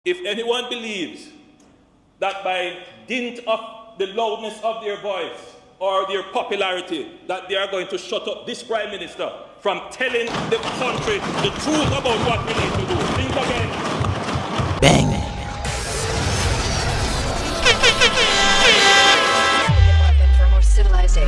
If anyone believes that by dint of the loudness of their voice or their popularity that they are going to shut up this Prime Minister from telling the country the truth about what we need to do, think again. Bang. For more civilized age.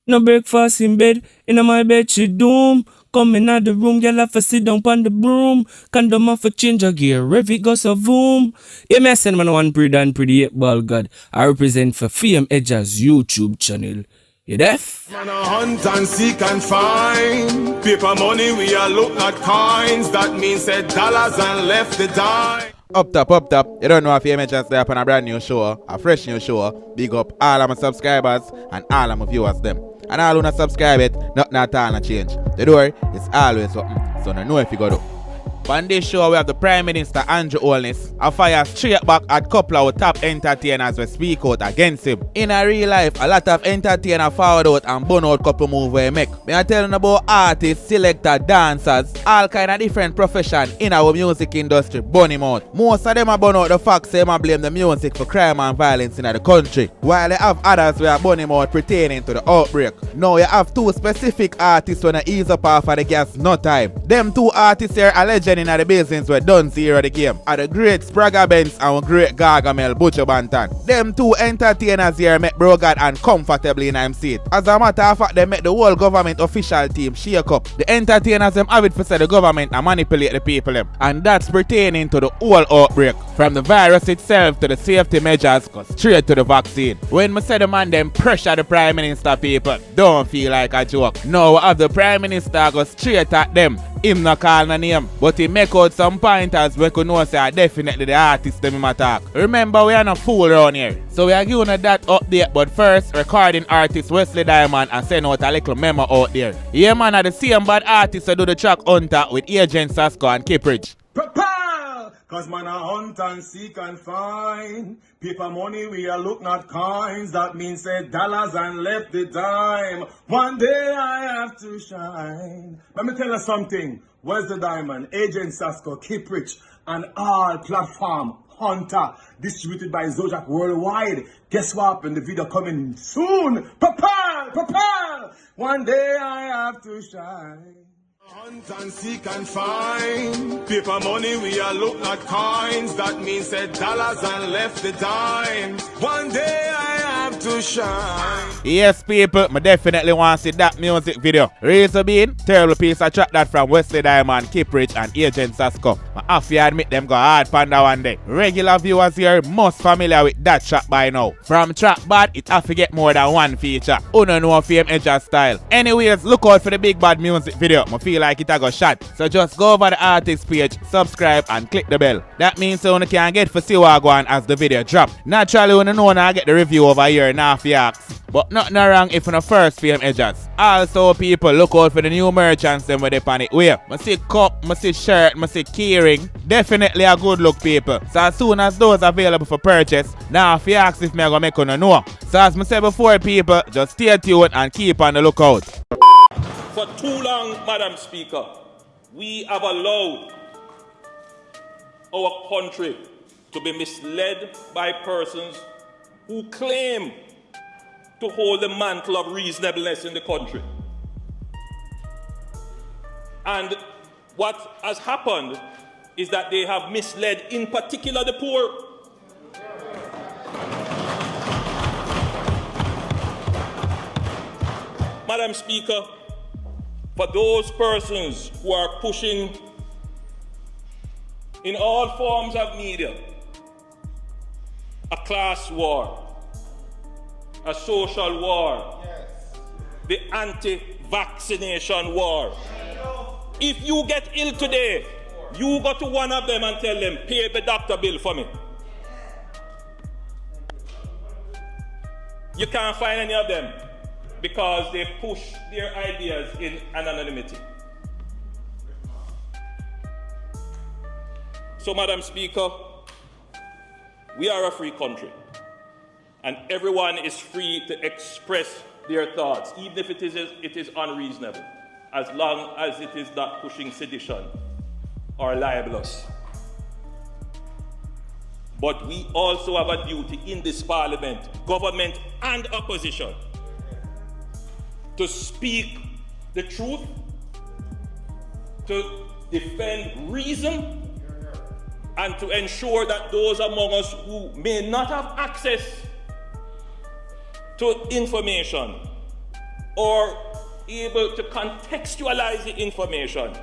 No breakfast in bed, in my bed she doom. Come in the room, girl have to sit down on the broom. Condom off for change a gear, rev it goes a boom. Yeah, me I send man one pretty and pretty 8-ball god. I represent for Fame Edjahz YouTube channel. You deaf? Man a hunt and seek and find. Paper money we a look at coins. That means said dollars and left the dime. Up top. You don't know if you Edjahz there upon a brand new show, a fresh new show. Big up all of my subscribers and all of my viewers them. And all who not subscribe it, nothing at all not change. The door is always open, so no know if you got up. On this show, we have the Prime Minister Andrew Holness. I fire straight back at couple of top entertainers we speak out against him. In a real life, a lot of entertainers forward out and burn out couple moves we make. Me I tell you about artists, selectors, dancers, all kind of different professions in our music industry burn him out. Most of them are burn out the fact say them blame the music for crime and violence in the country. While they have others who are burn him out pertaining to the outbreak. Now you have two specific artists when they ease up off of the gas no time. Them two artists here allegedly in the business were done zero of the game. Are the great SPRAGGA BENZ and great Gargamel BUJU Bantan. Them two entertainers here make brogad and comfortably in them seat. As a matter of fact, they make the whole government official team shake up. The entertainers them have it for say the government and manipulate the people them. And that's pertaining to the whole outbreak. From the virus itself to the safety measures, go straight to the vaccine. When me say the man them pressure the Prime Minister people, don't feel like a joke. Now have the Prime Minister go straight at them. Him not call no name, but he make out some pointers we could know say definitely the artist them him attack. Remember we are not fool around here, so we are giving you that update. But first, recording artist Wesley Diamond and send out a little memo out there. Yeah man, are the same bad artist to do the track Hunter with Edjahz and Kipridge. Prepare! Cause man a hunt and seek and find. Paper money we a look not coins. That means say dollars and left the dime. One day I have to shine. Let me tell you something. Where's the diamond? Edjahz, Kipridge, and all platform Hunter distributed by Zojak worldwide. Guess what happened? The video coming soon. Prepare! One day I have to shine. Hunt and seek and find. Paper money we a look at coins. That means said dollars and left the dimes. One day I have to shine. Yes people, I definitely want to see that music video. Reason being, terrible piece of track that from Wesley Diamond, Kipridge and Edjahz. I have to admit them go hard panda one day. Regular viewers here must familiar with that track by now. From track bad, it have to get more than one feature. Who don't know Fame Edjahz style. Anyways, look out for the big bad music video. I feel like it a go shot. So just go over the artist page, subscribe and click the bell. That means so you can get for see what go on as the video drop. Naturally when you know I get the review over here now for ask. But nothing wrong if you first Fame Edjahz. Also people, look out for the new merchants them where they pan it way. I see cup, I see shirt, I see keyring. Definitely a good look people. So as soon as those available for purchase, now if you ask if me I go make you know. So as I said before people, just stay tuned and keep on the lookout. For too long, Madam Speaker, we have allowed our country to be misled by persons who claim to hold the mantle of reasonableness in the country. And what has happened is that they have misled, in particular, the poor. Madam Speaker, for those persons who are pushing in all forms of media a class war, a social war, the anti-vaccination war. If you get ill today, you go to one of them and tell them, pay the doctor bill for me. You can't find any of them because they push their ideas in anonymity. So, Madam Speaker, we are a free country, and everyone is free to express their thoughts, even if it is unreasonable. as long as it is not pushing sedition or libelous. But we also have a duty in this parliament, government and opposition, to speak the truth, to defend reason, and to ensure that those among us who may not have access to information or able to contextualize the information,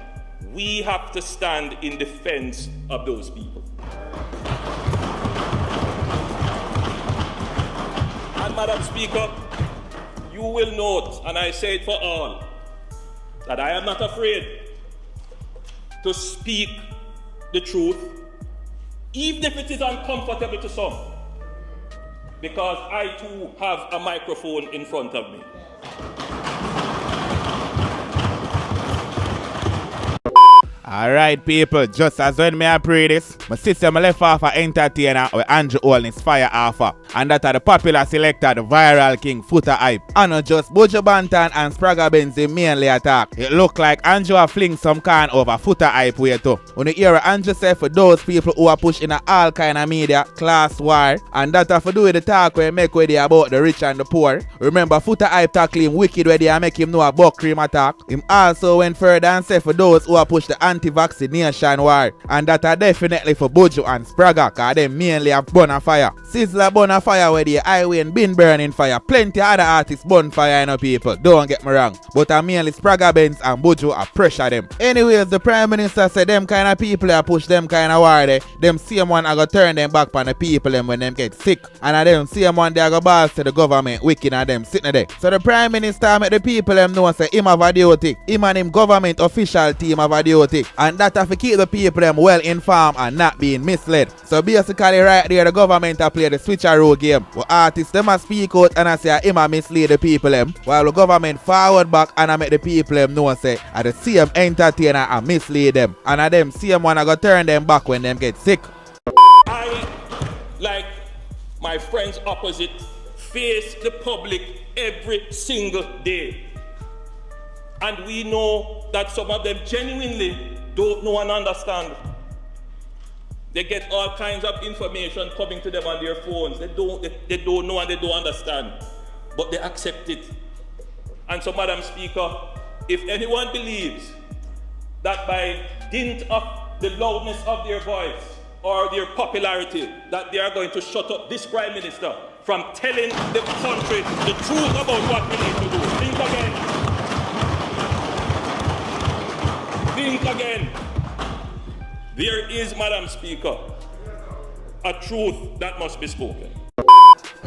we have to stand in defense of those people. And Madam Speaker, you will note, and I say it for all, that I am not afraid to speak the truth, even if it is uncomfortable to some, because I too have a microphone in front of me. Alright people, just as when me I pray this, my sister me left off a entertainer with Andrew Holness fire offer. And that are the popular selector, the viral king Foota hype. And not just BUJU Bantan and SPRAGGA BENZ mainly attack. It look like Andrew a fling some can over Foota hype way too. When you hear Andrew say for those people who are pushing all kind of media, class war, and that have to do with the talk we make with about the rich and the poor. Remember Foota hype tackle him wicked where they make him know a buck cream attack. Him also went further and say for those who are push the anti-vaccination war, and that are definitely for BUJU and SPRAGGA, cause they mainly have burn fire. Sizzler burn fire where the highway and been burning fire. Plenty other artists burn fire, you know people, don't get me wrong. But mainly SPRAGGA BENZ and BUJU are pressure them. Anyways, the Prime Minister said them kind of people that push them kind of war there, them same one are gonna turn them back on the people them when them get sick. And them same one they are gonna boss to the government wicked and them sitting there. So the Prime Minister make the people them know say him have a duty. Him and him government official team have a duty. And that have to keep the people them well informed and not being misled. So basically right there the government have play the switcheroo game. Where artists them a speak out and I say him a mislead the people them, while the government forward back and I make the people them know say at the same entertainer and mislead them. And at them same one I go turn them back when them get sick. I, like my friends opposite, face the public every single day. And we know that some of them genuinely don't know and understand. They get all kinds of information coming to them on their phones. They don't know and they don't understand, but they accept it. And so, Madam Speaker, if anyone believes that by dint of the loudness of their voice or their popularity, that they are going to shut up this Prime Minister from telling the country the truth about what we need to do, think again. Think again. There is, Madam Speaker, a truth that must be spoken.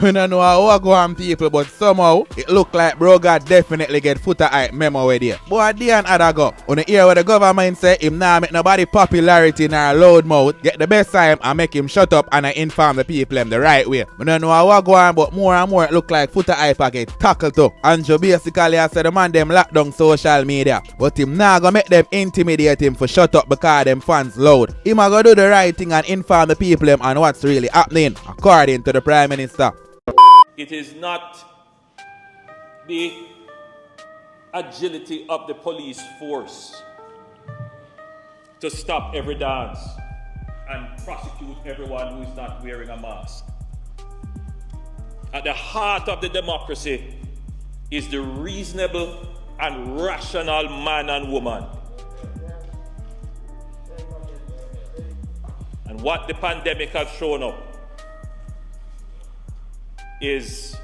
We don't know how go on people, but somehow it look like bro God definitely get Foota hype memo with you. But at the end other go, when you hear what the government say him now make nobody popularity in our loud mouth, get the best time and make him shut up and inform the people them the right way. We don't know how go on, but more and more it look like Foota hype get tackled too. Andrew basically I said the man them lock down social media, but him now go make them intimidate him for shut up because them fans loud. Him a go do the right thing and inform the people them on what's really happening, according to the Prime Minister. It is not the agility of the police force to stop every dance and prosecute everyone who is not wearing a mask. At the heart of the democracy is the reasonable and rational man and woman. And what the pandemic has shown up is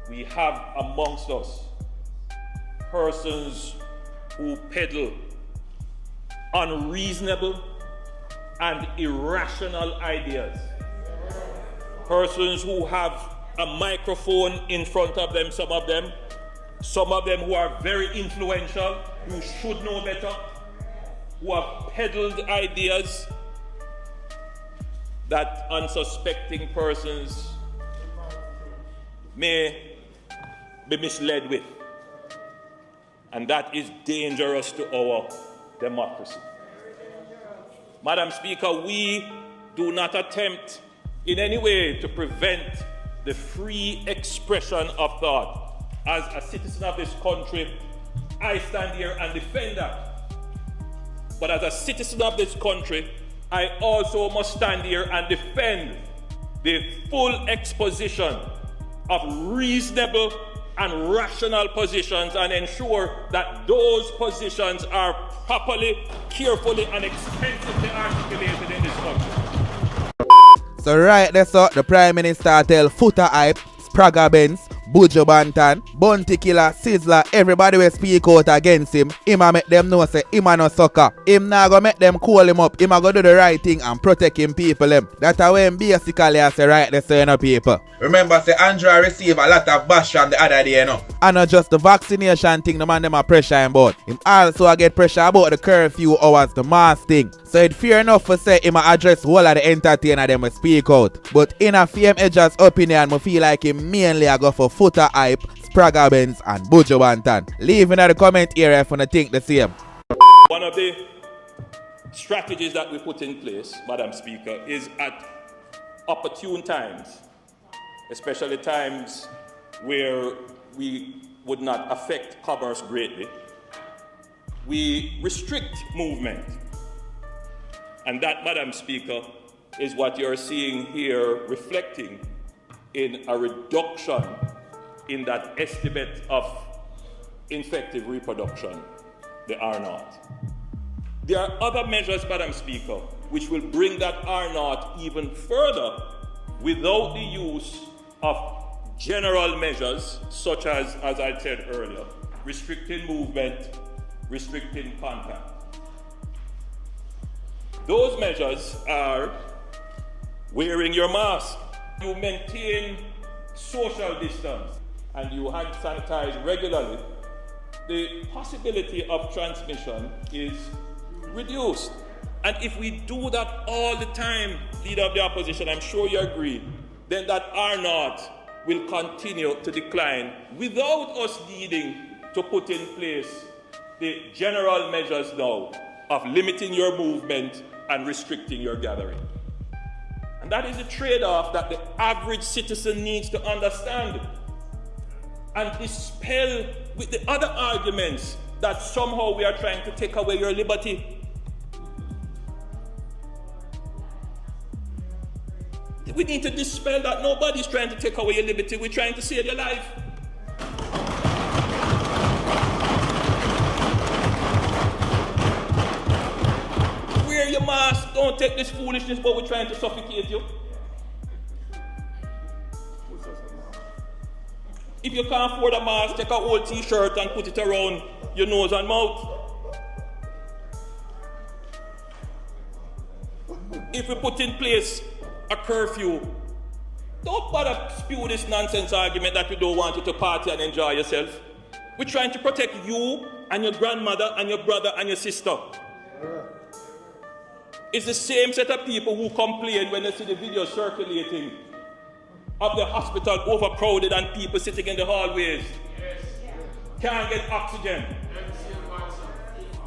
we have amongst us persons who peddle unreasonable and irrational ideas. Persons who have a microphone in front of them, some of them who are very influential, who should know better, who have peddled ideas that unsuspecting persons may be misled with. And that is dangerous to our democracy. Madam Speaker, we do not attempt in any way to prevent the free expression of thought. As a citizen of this country, I stand here and defend that. But as a citizen of this country, I also must stand here and defend the full exposition of reasonable and rational positions and ensure that those positions are properly, carefully, and extensively articulated in this country. So right there, so the Prime Minister tell Foota hype, SPRAGGA BENZ, BUJU Bantan, Bounty Killer, Sizzler, everybody will speak out against him. Him a make them know say him a no sucker. Him nah go make them call him up. Him a go do the right thing and protect him people them. That's how him basically I say right there, so you know people. Remember say Andrew received a lot of bash from the other day, you know. And not just the vaccination thing, the man them a pressure him about. Him also a get pressure about the curfew hours, the mask thing. So it's fair enough for say him a address whole of the entertainer them will speak out. But in a fame Edjahz opinion, I feel like him mainly a go for Foota hype, SPRAGGA BENZ and BUJU Bantan. Leave in the comment area if you think the same. One of the strategies that we put in place, Madam Speaker, is at opportune times, especially times where we would not affect commerce greatly, we restrict movement. And that, Madam Speaker, is what you're seeing here reflecting in a reduction in that estimate of infective reproduction, the R0. There are other measures, Madam Speaker, which will bring that R0 even further without the use of general measures such as I said earlier, restricting movement, restricting contact. Those measures are wearing your mask, you maintain social distance, and you hand sanitize regularly. The possibility of transmission is reduced. And if we do that all the time, Leader of the Opposition, I'm sure you agree, then that R0 will continue to decline without us needing to put in place the general measures now of limiting your movement and restricting your gathering. And that is the trade-off that the average citizen needs to understand and dispel with the other arguments that somehow we are trying to take away your liberty. We need to dispel that. Nobody's trying to take away your liberty. We're trying to save your life. Wear your mask. Don't take this foolishness, but we're trying to suffocate you. If you can't afford a mask, take a old t-shirt and put it around your nose and mouth. If we put in place a curfew, don't bother spew this nonsense argument that we don't want you to party and enjoy yourself. We're trying to protect you and your grandmother and your brother and your sister. It's the same set of people who complain when they see the video circulating of the hospital overcrowded and people sitting in the hallways. Can't get oxygen.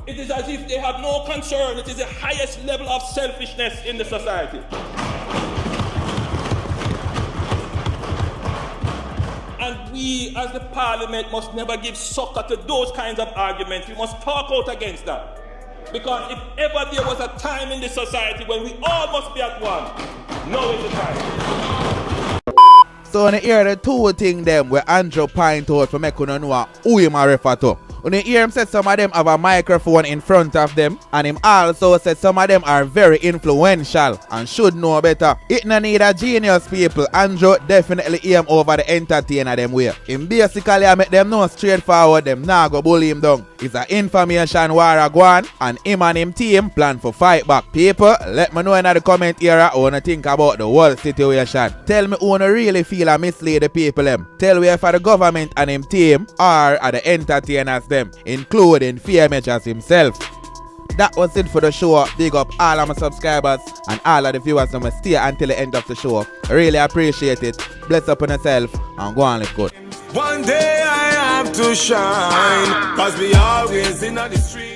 It is as if they have no concern. It is the highest level of selfishness in the society. And we as the parliament must never give succor to those kinds of arguments. We must talk out against that. Because if ever there was a time in this society when we all must be at one, now is the time. So when you hear the two things them where Andrew point out for make you know who him a refer to. When you hear him say some of them have a microphone in front of them, and him also said some of them are very influential and should know better. It no need a genius people. Andrew definitely aim over the entertainer them way. Him basically make them know straightforward them nah go bully him down. It's an information war a go on, and him and him team plan for fight back. People, let me know in the comment area what you think about the whole situation. Tell me who you really feel I mislead the people them. Tell me if the government and him team are the entertainers them, including Edjahz himself. That was it for the show. Big up all of my subscribers and all of the viewers who stay until the end of the show. I really appreciate it. Bless up on yourself and go on live good. One day I have to shine, cause we always in the street.